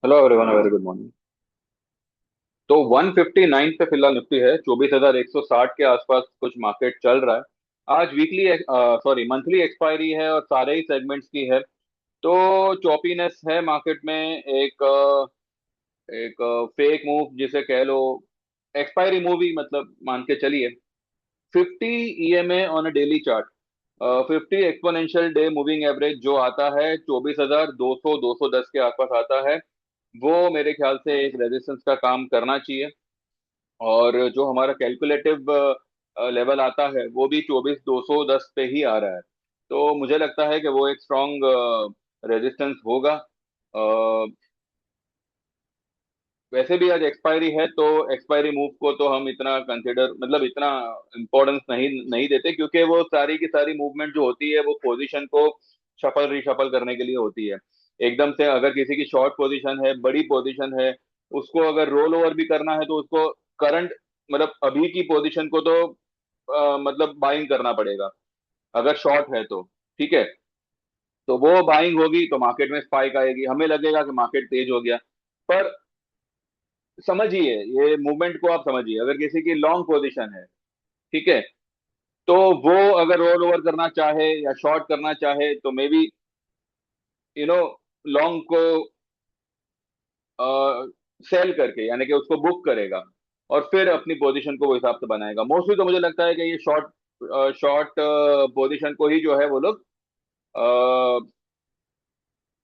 Hello everyone, very good morning. तो 159 पे फिलहाल निफ्टी है, 24,160 के आसपास कुछ मार्केट चल रहा है। आज वीकली सॉरी मंथली एक्सपायरी है और सारे ही सेगमेंट्स की है। तो चॉपीनेस है मार्केट में। एक फेक मूव जिसे कह लो, एक्सपायरी मूव ही मतलब मान के चलिए। 50 EMA on a daily chart, 50 exponential day moving average जो आता है 24,200 210 के आसपास आता है। वो मेरे ख्याल से एक रेजिस्टेंस का काम करना चाहिए। और जो हमारा कैलकुलेटिव लेवल आता है वो भी 24,210 पे ही आ रहा है। तो मुझे लगता है कि वो एक स्ट्रॉन्ग रेजिस्टेंस होगा। वैसे भी आज एक्सपायरी है, तो एक्सपायरी मूव को तो हम इतना कंसिडर मतलब इतना इम्पोर्टेंस नहीं नहीं देते, क्योंकि वो सारी की सारी मूवमेंट जो होती है वो पोजीशन को शफल रिशफल करने के लिए होती है। एकदम से अगर किसी की शॉर्ट पोजीशन है, बड़ी पोजीशन है, उसको अगर रोल ओवर भी करना है तो उसको करंट मतलब अभी की पोजीशन को तो मतलब बाइंग करना पड़ेगा। अगर शॉर्ट है तो ठीक है, तो वो बाइंग होगी तो मार्केट में स्पाइक आएगी, हमें लगेगा कि मार्केट तेज हो गया। पर समझिए, ये मूवमेंट को आप समझिए, अगर किसी की लॉन्ग पोजीशन है, ठीक है, तो वो अगर रोल ओवर करना चाहे या शॉर्ट करना चाहे तो may be you know long को सेल करके, यानी कि उसको बुक करेगा और फिर अपनी पोजीशन को वो हिसाब से बनाएगा। मोस्टली तो मुझे लगता है कि ये शॉर्ट शॉर्ट पोजीशन को ही जो है वो लोग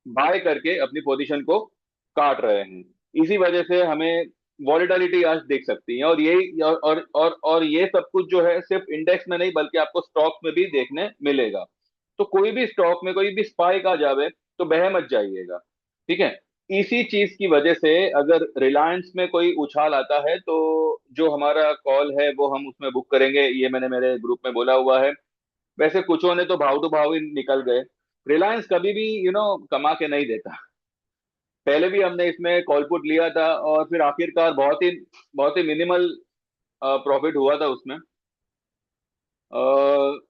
बाय करके अपनी पोजीशन को काट रहे हैं। इसी वजह से हमें वॉलेटिलिटी आज देख सकती है। और यही और ये सब कुछ जो है सिर्फ इंडेक्स में नहीं बल्कि आपको स्टॉक में भी देखने मिलेगा। तो कोई भी स्टॉक में कोई भी स्पाइक आ जावे तो बह मत जाइएगा, ठीक है। इसी चीज की वजह से अगर रिलायंस में कोई उछाल आता है तो जो हमारा कॉल है वो हम उसमें बुक करेंगे, ये मैंने मेरे ग्रुप में बोला हुआ है। वैसे कुछों ने तो भाव टू भाव ही निकल गए। रिलायंस कभी भी कमा के नहीं देता। पहले भी हमने इसमें कॉल पुट लिया था और फिर आखिरकार बहुत ही मिनिमल प्रॉफिट हुआ था उसमें।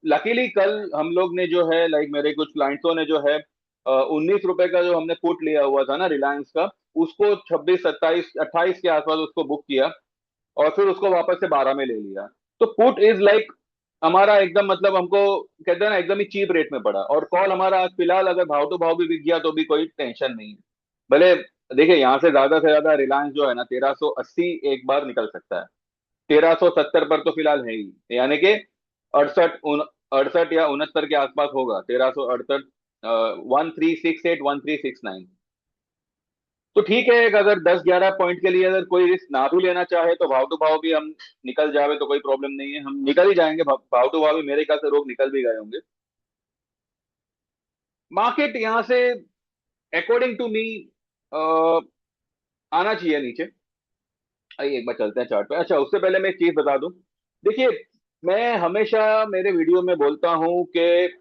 लकीली कल हम लोग ने जो है लाइक मेरे कुछ क्लाइंट्सों ने जो है 19 रुपए का जो हमने पुट लिया हुआ था ना रिलायंस का, उसको 26 27 28 के आसपास उसको बुक किया और फिर उसको वापस से 12 में ले लिया। तो पुट इज लाइक हमारा एकदम मतलब हमको कहते हैं ना एकदम ही चीप रेट में पड़ा। और कॉल हमारा आज फिलहाल अगर भाव टू भाव भी बिक गया तो भी कोई टेंशन नहीं है। भले देखिए, यहाँ से ज्यादा रिलायंस जो है ना 1380 एक बार निकल सकता है। 1370 पर तो फिलहाल है ही, यानी कि 68 या 69 के आसपास होगा। 1368, 1368 1369। तो ठीक है, अगर 10 11 पॉइंट के लिए अगर कोई रिस्क ना भी लेना चाहे तो भाव टू भाव भी हम निकल जावे तो कोई प्रॉब्लम नहीं है, हम निकल ही जाएंगे। भाव टू भाव भी मेरे ख्याल से लोग निकल भी गए होंगे। मार्केट यहाँ से अकॉर्डिंग टू मी आना चाहिए नीचे। आइए एक बार चलते हैं चार्ट पे। अच्छा, उससे पहले मैं एक चीज बता दूं। देखिए, मैं हमेशा मेरे वीडियो में बोलता हूं कि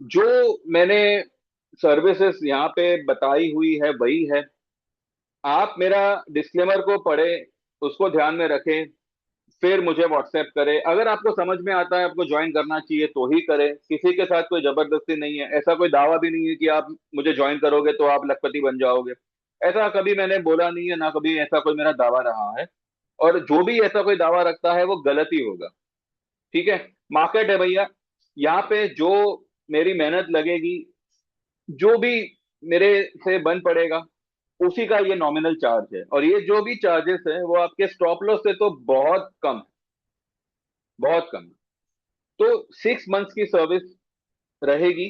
जो मैंने सर्विसेज यहाँ पे बताई हुई है वही है। आप मेरा डिस्क्लेमर को पढ़े, उसको ध्यान में रखें, फिर मुझे व्हाट्सएप करें। अगर आपको समझ में आता है आपको ज्वाइन करना चाहिए तो ही करें, किसी के साथ कोई जबरदस्ती नहीं है। ऐसा कोई दावा भी नहीं है कि आप मुझे ज्वाइन करोगे तो आप लखपति बन जाओगे। ऐसा कभी मैंने बोला नहीं है, ना कभी ऐसा कोई मेरा दावा रहा है। और जो भी ऐसा कोई दावा रखता है वो गलत ही होगा, ठीक है। मार्केट है भैया, यहाँ पे जो मेरी मेहनत लगेगी, जो भी मेरे से बन पड़ेगा, उसी का ये नॉमिनल चार्ज है। और ये जो भी चार्जेस है वो आपके स्टॉप लॉस से तो बहुत कम है, बहुत कम है। तो 6 मंथ्स की सर्विस रहेगी,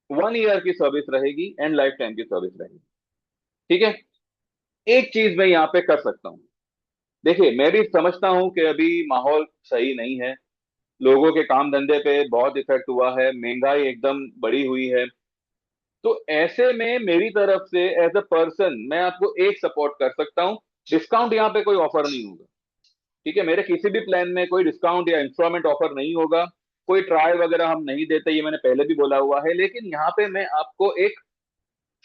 1 ईयर की सर्विस रहेगी एंड लाइफ टाइम की सर्विस रहेगी, ठीक है। एक चीज मैं यहाँ पे कर सकता हूँ। देखिए, मैं भी समझता हूँ कि अभी माहौल सही नहीं है, लोगों के काम धंधे पे बहुत इफेक्ट हुआ है, महंगाई एकदम बढ़ी हुई है। तो ऐसे में मेरी तरफ से एज अ पर्सन मैं आपको एक सपोर्ट कर सकता हूँ। डिस्काउंट यहाँ पे कोई ऑफर नहीं होगा, ठीक है। मेरे किसी भी प्लान में कोई डिस्काउंट या इंस्टॉलमेंट ऑफर नहीं होगा। कोई ट्रायल वगैरह हम नहीं देते, ये मैंने पहले भी बोला हुआ है। लेकिन यहाँ पे मैं आपको एक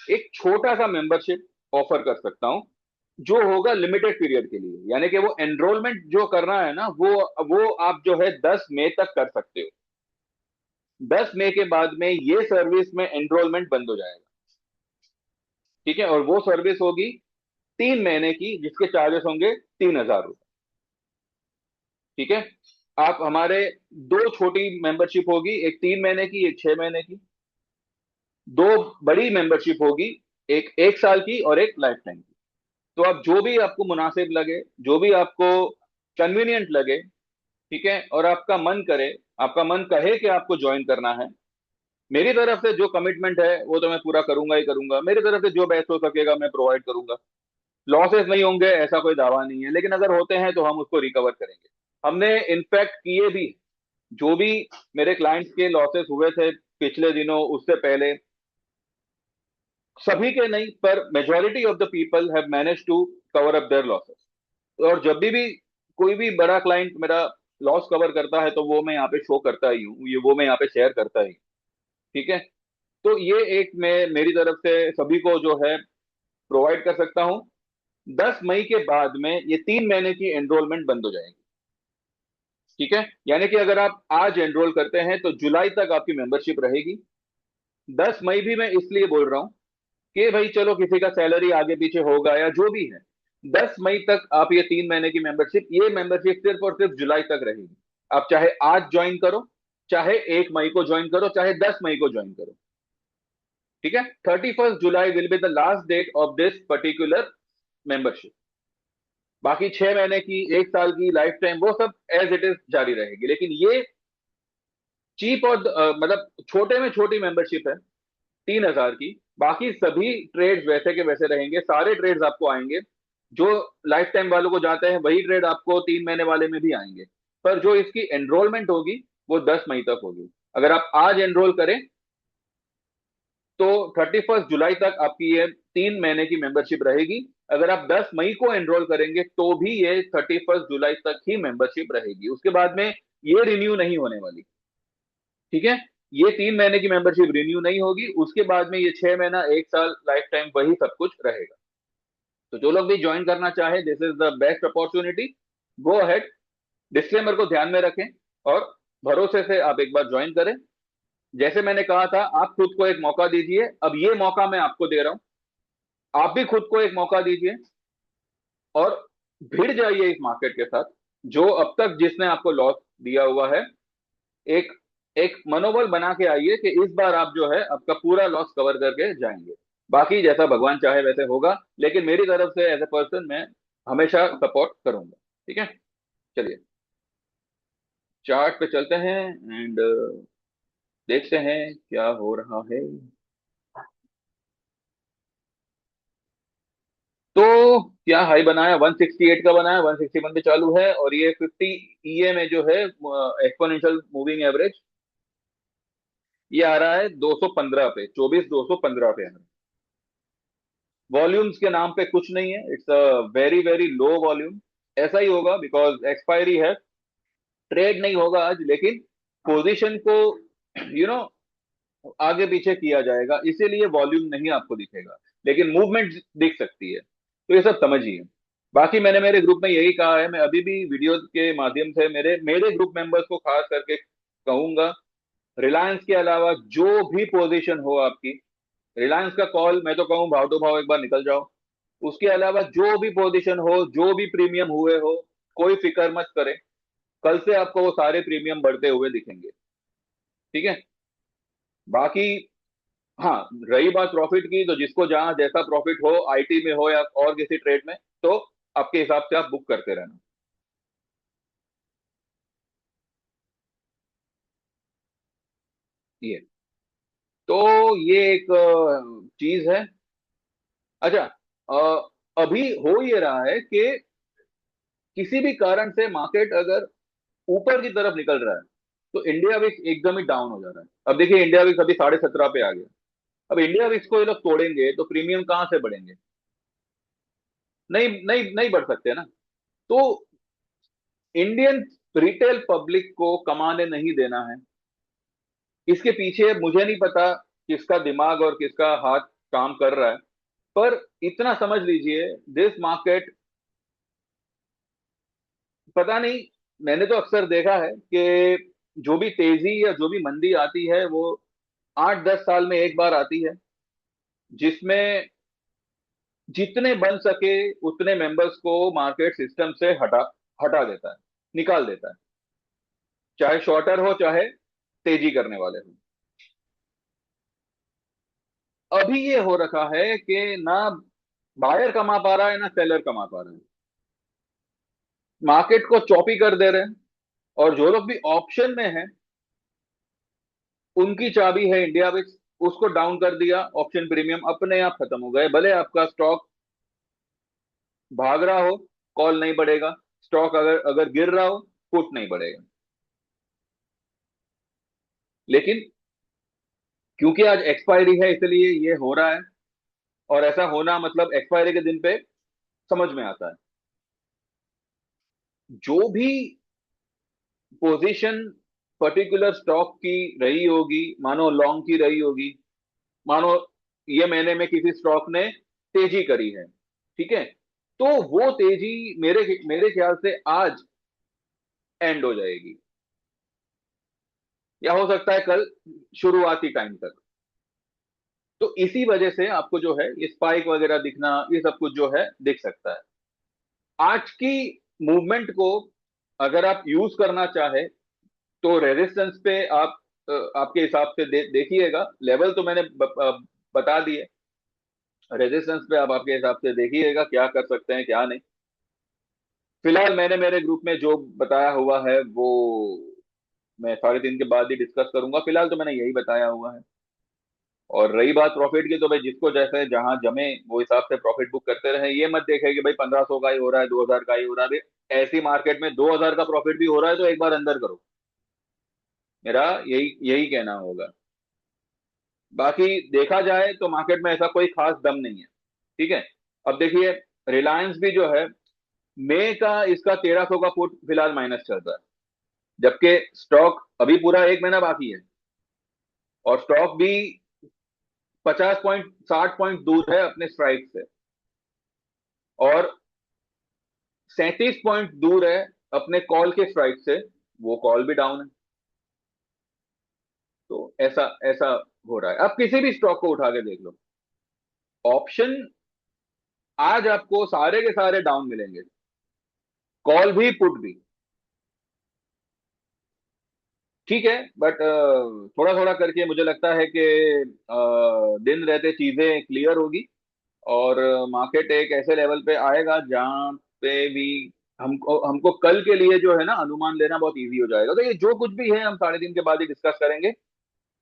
एक छोटा सा मेंबरशिप ऑफर कर सकता हूँ, जो होगा लिमिटेड पीरियड के लिए। यानी कि वो एनरोलमेंट जो करना है ना, वो आप जो है 10 मई तक कर सकते हो। 10 मई के बाद में ये सर्विस में एनरोलमेंट बंद हो जाएगा। ठीक है, और वो सर्विस होगी 3 महीने की, जिसके चार्जेस होंगे 3,000 रुपये। ठीक है। आप हमारे, दो छोटी मेंबरशिप होगी, एक 3 महीने की, एक 6 महीने की। दो बड़ी मेंबरशिप होगी, एक 1 साल की और एक लाइफ टाइम की। तो आप जो भी आपको मुनासिब लगे, जो भी आपको कन्वीनियंट लगे, ठीक है, और आपका मन करे, आपका मन कहे कि आपको ज्वाइन करना है, मेरी तरफ से जो कमिटमेंट है वो तो मैं पूरा करूंगा ही करूंगा। मेरी तरफ से जो बेस्ट हो सकेगा मैं प्रोवाइड करूंगा। लॉसेस नहीं होंगे ऐसा कोई दावा नहीं है, लेकिन अगर होते हैं तो हम उसको रिकवर करेंगे। हमने इनफैक्ट किए भी, जो भी मेरे क्लाइंट्स के लॉसेस हुए थे पिछले दिनों, उससे पहले, सभी के नहीं पर majority of the people have manage to cover up their losses. और जब भी कोई भी बड़ा क्लाइंट मेरा लॉस कवर करता है तो वो मैं यहाँ पे शो करता ही हूँ, ये वो मैं यहाँ पे शेयर करता ही हूँ। ठीक है। तो ये एक मैं मेरी तरफ से सभी को जो है प्रोवाइड कर सकता हूँ। 10 मई के बाद में ये 3 महीने की एनरोलमेंट बंद हो जाएगी। ठीक है, यानी कि अगर आप आज एनरोल करते हैं तो जुलाई तक आपकी मेंबरशिप रहेगी। 10 मई भी मैं इसलिए बोल रहा हूँ कि भाई चलो किसी का सैलरी आगे पीछे होगा या जो भी है, 10 मई तक आप ये 3 महीने की मेंबरशिप, ये मेंबरशिप सिर्फ और सिर्फ जुलाई तक रहेगी। आप चाहे आज ज्वाइन करो, चाहे 1 मई को ज्वाइन करो, चाहे 10 मई को ज्वाइन करो। ठीक है। 31 July will be the last date of this particular membership. बाकी 6 महीने की, 1 साल की, लाइफ टाइम, वो सब एज इट इज जारी रहेगी। लेकिन ये चीप और मतलब छोटे में छोटी मेंबरशिप है, 3,000 की। बाकी सभी ट्रेड्स वैसे के वैसे रहेंगे, सारे ट्रेड्स आपको आएंगे। जो लाइफ टाइम वालों को जाते हैं वही ट्रेड आपको 3 महीने वाले में भी आएंगे। पर जो इसकी एनरोलमेंट होगी वो 10 मई तक होगी। अगर आप आज एनरोल करें तो 31 जुलाई तक आपकी ये 3 महीने की मेंबरशिप रहेगी। अगर आप 10 मई को एनरोल करेंगे तो भी ये 31 जुलाई तक ही मेंबरशिप रहेगी, उसके बाद में ये रिन्यू नहीं होने वाली। ठीक है। ये 3 महीने की मेंबरशिप रिन्यू नहीं होगी, उसके बाद में ये 6 महीना, 1 साल, लाइफ टाइम, वही सब कुछ रहेगा। तो जो लोग भी ज्वाइन करना चाहे, this is the best opportunity, go ahead. Disclaimer को ध्यान में रखें और भरोसे से आप एक बार ज्वाइन करें। जैसे मैंने कहा था, आप खुद को एक मौका दीजिए, अब ये मौका मैं आपको दे रहा हूं। आप भी खुद को एक मौका दीजिए और भिड़ जाइए इस मार्केट के साथ, जो अब तक जिसने आपको लॉस दिया हुआ है। एक एक मनोबल बना के आइए कि इस बार आप जो है आपका पूरा लॉस कवर करके जाएंगे। बाकी जैसा भगवान चाहे वैसे होगा, लेकिन मेरी तरफ से एज ए पर्सन मैं हमेशा सपोर्ट करूंगा। ठीक है। चलिए चार्ट पे चलते हैं एंड देखते हैं क्या हो रहा है। तो क्या हाई बनाया, 168 का बनाया, 161 पे चालू है, और ये 50 ईए में जो है एक्सपोनेंशियल मूविंग एवरेज, ये आ रहा है 215 पे, 24,215 पे है। वॉल्यूम्स के नाम पे कुछ नहीं है, it's a very very low volume. ऐसा ही होगा बिकॉज एक्सपायरी है, ट्रेड नहीं होगा आज, लेकिन पोजीशन को यू नो आगे पीछे किया जाएगा, इसीलिए वॉल्यूम नहीं आपको दिखेगा, लेकिन मूवमेंट दिख सकती है। तो ये सब समझिए। बाकी मैंने मेरे ग्रुप में यही कहा है, मैं अभी भी वीडियो के माध्यम से मेरे मेरे ग्रुप मेंबर्स को खास करके कहूंगा, रिलायंस के अलावा जो भी पोजीशन हो आपकी, रिलायंस का कॉल मैं तो कहूँ भाव तो भाव एक बार निकल जाओ। उसके अलावा जो भी पोजीशन हो, जो भी प्रीमियम हुए हो, कोई फिक्र मत करें, कल से आपको वो सारे प्रीमियम बढ़ते हुए दिखेंगे। ठीक है। बाकी हाँ, रही बात प्रॉफिट की, तो जिसको जहां जैसा प्रॉफिट हो, आईटी में हो या और किसी ट्रेड में, तो आपके हिसाब से आप बुक करते रहना। ये तो ये एक चीज है। अच्छा, अभी हो ये रहा है कि किसी भी कारण से मार्केट अगर ऊपर की तरफ निकल रहा है तो इंडिया विक्स एकदम ही डाउन हो जा रहा है। अब देखिए इंडिया विक्स अभी 17.5 पे आ गया। अब इंडिया विक्स को ये लोग तोड़ेंगे तो प्रीमियम कहां से बढ़ेंगे? नहीं नहीं नहीं बढ़ सकते ना। तो इंडियन रिटेल पब्लिक को कमाने नहीं देना है। इसके पीछे मुझे नहीं पता किसका दिमाग और किसका हाथ काम कर रहा है, पर इतना समझ लीजिए, दिस मार्केट, पता नहीं, मैंने तो अक्सर देखा है कि जो भी तेजी या जो भी मंदी आती है वो 8-10 साल में एक बार आती है, जिसमें जितने बन सके उतने मेंबर्स को मार्केट सिस्टम से हटा हटा देता है, निकाल देता है, चाहे शॉर्टर हो चाहे तेजी करने वाले हो। अभी ये हो रखा है कि ना बायर कमा पा रहा है ना सेलर कमा पा रहा है, मार्केट को चॉपी कर दे रहे हैं। और जो लोग भी ऑप्शन में है, उनकी चाबी है इंडिया विक्स, उसको डाउन कर दिया, ऑप्शन प्रीमियम अपने आप खत्म हो गए। भले आपका स्टॉक भाग रहा हो, कॉल नहीं बढ़ेगा। स्टॉक अगर अगर गिर रहा हो, पुट नहीं बढ़ेगा। लेकिन क्योंकि आज एक्सपायरी है इसलिए ये हो रहा है। और ऐसा होना मतलब एक्सपायरी के दिन पे समझ में आता है। जो भी पोजीशन पर्टिकुलर स्टॉक की रही होगी, मानो लॉन्ग की रही होगी, मानो ये महीने में किसी स्टॉक ने तेजी करी है, ठीक है, तो वो तेजी मेरे मेरे ख्याल से आज एंड हो जाएगी, या हो सकता है कल शुरुआती टाइम तक। तो इसी वजह से आपको जो है ये स्पाइक वगैरह दिखना, ये सब कुछ जो है दिख सकता है। आज की मूवमेंट को अगर आप यूज करना चाहे तो रेजिस्टेंस पे आप आपके हिसाब से देखिएगा। लेवल तो मैंने बता दिए। रेजिस्टेंस पे आप आपके हिसाब से देखिएगा क्या कर सकते हैं क्या नहीं। फिलहाल मैंने मेरे ग्रुप में जो बताया हुआ है वो मैं 3:30 के बाद ही डिस्कस करूंगा। फिलहाल तो मैंने यही बताया हुआ है। और रही बात प्रॉफिट की, तो भाई जिसको जैसे जहां जमे वो हिसाब से प्रॉफिट बुक करते रहे। ये मत देखे कि भाई 1500 का ही हो रहा है, 2000 का ही हो रहा है। भाई ऐसी मार्केट में 2000 का प्रॉफिट भी हो रहा है तो एक बार अंदर करो। मेरा यही यही कहना होगा। बाकी देखा जाए तो मार्केट में ऐसा कोई खास दम नहीं है, ठीक है। अब देखिए, रिलायंस भी जो है, मई का इसका 1300 का पुट फिलहाल माइनस चल रहा है, जबकि स्टॉक अभी पूरा एक महीना बाकी है। और स्टॉक भी 50 पॉइंट 60 पॉइंट दूर है अपने स्ट्राइक से, और 37 पॉइंट दूर है अपने कॉल के स्ट्राइक से। वो कॉल भी डाउन है। तो ऐसा ऐसा हो रहा है। अब किसी भी स्टॉक को उठा के देख लो, ऑप्शन आज आपको सारे के सारे डाउन मिलेंगे, कॉल भी पुट भी, ठीक है। बट थोड़ा थोड़ा करके मुझे लगता है कि दिन रहते चीजें क्लियर होगी। और मार्केट एक ऐसे लेवल पे आएगा जहां पे भी हमको हमको कल के लिए जो है ना अनुमान लेना बहुत इजी हो जाएगा। तो ये जो कुछ भी है हम 3:30 के बाद ही डिस्कस करेंगे।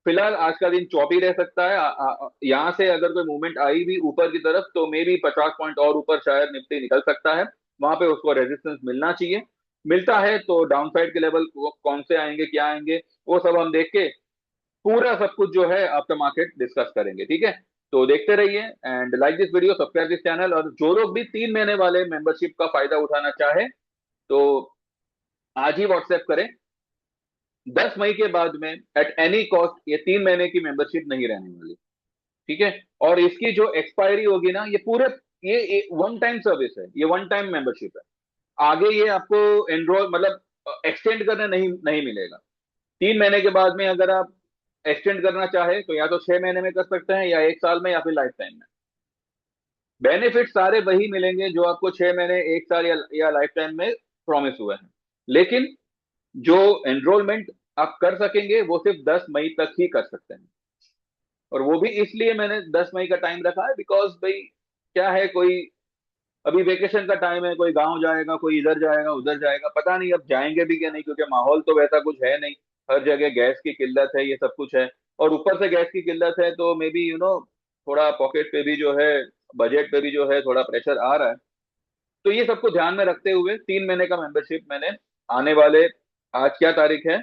फिलहाल आज का दिन चौपी रह सकता है। यहाँ से अगर कोई मूवमेंट आई भी ऊपर की तरफ तो मे भी 50 पॉइंट और ऊपर शायद निफ्टी निकल सकता है। वहां पे उसको रेजिस्टेंस मिलना चाहिए। मिलता है तो डाउन साइड के लेवल कौन से आएंगे क्या आएंगे, वो सब हम देख के पूरा सब कुछ जो है आफ्टर मार्केट डिस्कस करेंगे, ठीक है। तो देखते रहिए and like this video, subscribe this channel. और जो लोग भी 3 महीने वाले मेंबरशिप का फायदा उठाना चाहे तो आज ही व्हाट्सएप करें। 10 मई के बाद में एट एनी कॉस्ट ये 3 महीने की मेंबरशिप नहीं रहने वाली, ठीक है। और इसकी जो एक्सपायरी होगी ना, ये पूरे ये वन टाइम सर्विस है, ये वन टाइम मेंबरशिप है। आगे ये आपको एनरोल मतलब एक्सटेंड करने नहीं नहीं मिलेगा। 3 महीने के बाद में अगर आप एक्सटेंड करना चाहे तो या तो 6 महीने में कर सकते हैं, या 1 साल में, या फिर लाइफ टाइम में। बेनिफिट सारे वही मिलेंगे जो आपको 6 महीने 1 साल या लाइफ टाइम में प्रॉमिस हुए हैं। लेकिन जो एनरोलमेंट आप कर सकेंगे वो सिर्फ 10 मई तक ही कर सकते हैं। और वो भी इसलिए मैंने 10 मई का टाइम रखा है बिकॉज भाई क्या है, कोई अभी वेकेशन का टाइम है, कोई गांव जाएगा, कोई इधर जाएगा उधर जाएगा, पता नहीं अब जाएंगे भी क्या नहीं, क्योंकि माहौल तो वैसा कुछ है नहीं। हर जगह गैस की किल्लत है, ये सब कुछ है। और ऊपर से गैस की किल्लत है तो मे बी थोड़ा पॉकेट पे भी जो है, बजट पे भी जो है थोड़ा प्रेशर आ रहा है। तो ये सबको ध्यान में रखते हुए 3 महीने का मेंबरशिप मैंने आने वाले, आज क्या तारीख है,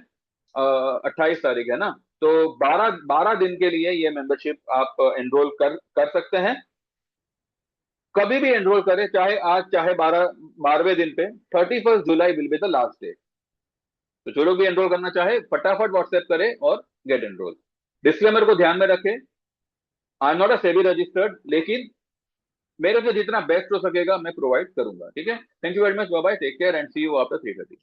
28 तारीख है ना, तो 12 12 दिन के लिए ये मेंबरशिप आप एनरोल कर सकते हैं। कभी भी एनरोल करें, चाहे आज चाहे 12वें दिन पे। 31 July will be the last day. तो जो लोग भी एनरोल करना चाहे फटाफट व्हाट्सएप करें और गेट एनरोल। डिस्क्लेमर को ध्यान में रखें, I am not a SEBI registered, लेकिन मेरे से जितना बेस्ट हो सकेगा मैं प्रोवाइड करूंगा, ठीक है। Thank you very much, bye bye, take care and see you after 3:30।